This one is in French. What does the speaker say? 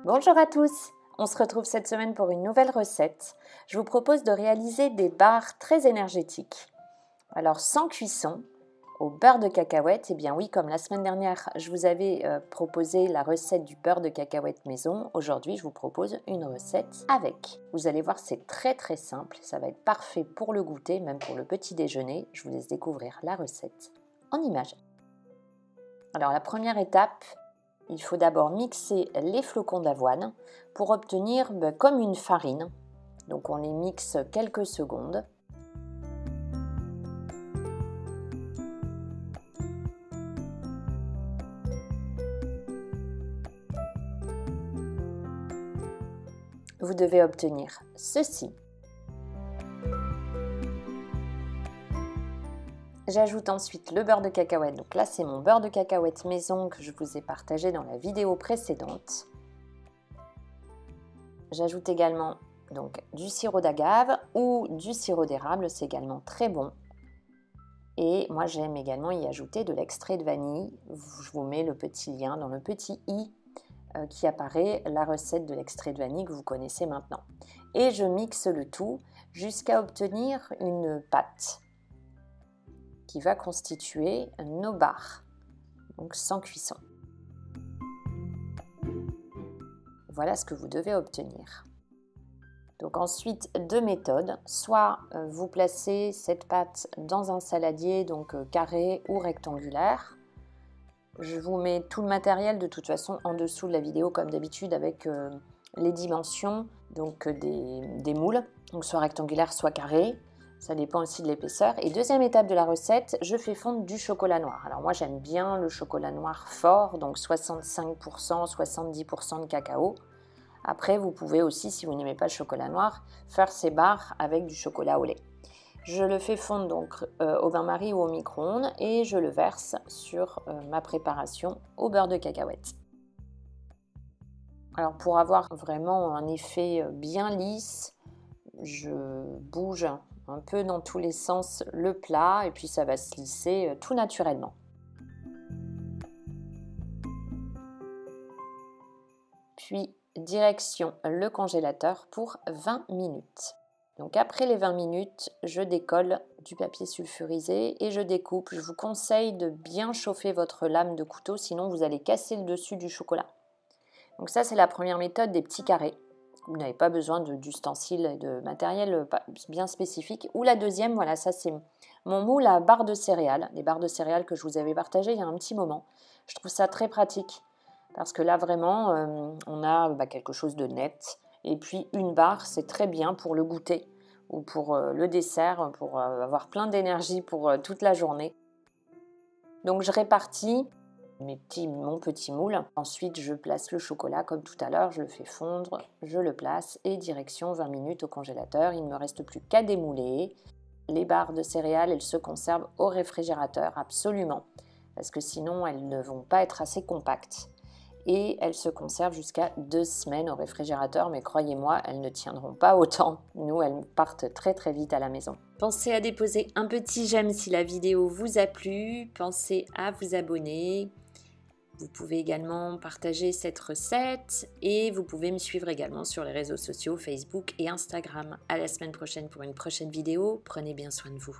Bonjour à tous! On se retrouve cette semaine pour une nouvelle recette. Je vous propose de réaliser des barres très énergétiques. Alors sans cuisson, au beurre de cacahuète, et bien oui, comme la semaine dernière, je vous avais proposé la recette du beurre de cacahuète maison. Aujourd'hui, je vous propose une recette avec. Vous allez voir, c'est très simple. Ça va être parfait pour le goûter, même pour le petit déjeuner. Je vous laisse découvrir la recette en images. Alors la première étape, il faut d'abord mixer les flocons d'avoine pour obtenir comme une farine. Donc on les mixe quelques secondes. Vous devez obtenir ceci. J'ajoute ensuite le beurre de cacahuète. Donc là, c'est mon beurre de cacahuète maison que je vous ai partagé dans la vidéo précédente. J'ajoute également donc du sirop d'agave ou du sirop d'érable, c'est également très bon. Et moi, j'aime également y ajouter de l'extrait de vanille. Je vous mets le petit lien dans le petit i qui apparaît, la recette de l'extrait de vanille que vous connaissez maintenant. Et je mixe le tout jusqu'à obtenir une pâte qui va constituer nos barres, donc sans cuisson. Voilà ce que vous devez obtenir. Donc ensuite, deux méthodes. Soit vous placez cette pâte dans un saladier, donc carré ou rectangulaire. Je vous mets tout le matériel de toute façon en dessous de la vidéo comme d'habitude avec les dimensions donc des moules, donc soit rectangulaire soit carré. Ça dépend aussi de l'épaisseur. Et deuxième étape de la recette, je fais fondre du chocolat noir. Alors moi j'aime bien le chocolat noir fort, donc 65%, 70% de cacao. Après vous pouvez aussi, si vous n'aimez pas le chocolat noir, faire ces barres avec du chocolat au lait. Je le fais fondre donc au bain-marie ou au micro-ondes et je le verse sur ma préparation au beurre de cacahuète. Alors pour avoir vraiment un effet bien lisse, je bouge un peu dans tous les sens le plat et puis ça va se lisser tout naturellement. Puis direction le congélateur pour 20 minutes. Donc après les 20 minutes, je décolle du papier sulfurisé et je découpe. Je vous conseille de bien chauffer votre lame de couteau, sinon vous allez casser le dessus du chocolat. Donc ça, c'est la première méthode des petits carrés. Vous n'avez pas besoin d'ustensiles et de matériel bien spécifique. Ou la deuxième, voilà, ça c'est mon moule à barres de céréales. Les barres de céréales que je vous avais partagées il y a un petit moment. Je trouve ça très pratique parce que là vraiment, on a quelque chose de net. Et puis une barre, c'est très bien pour le goûter ou pour le dessert, pour avoir plein d'énergie pour toute la journée. Donc je répartis mon petit moule. Ensuite, je place le chocolat comme tout à l'heure, je le fais fondre, je le place et direction 20 minutes au congélateur. Il ne me reste plus qu'à démouler. Les barres de céréales, elles se conservent au réfrigérateur, absolument, parce que sinon, elles ne vont pas être assez compactes. Et elles se conservent jusqu'à 2 semaines au réfrigérateur, mais croyez-moi, elles ne tiendront pas autant. Nous, elles partent très vite à la maison. Pensez à déposer un petit j'aime si la vidéo vous a plu. Pensez à vous abonner. Vous pouvez également partager cette recette et vous pouvez me suivre également sur les réseaux sociaux Facebook et Instagram. À la semaine prochaine pour une prochaine vidéo. Prenez bien soin de vous.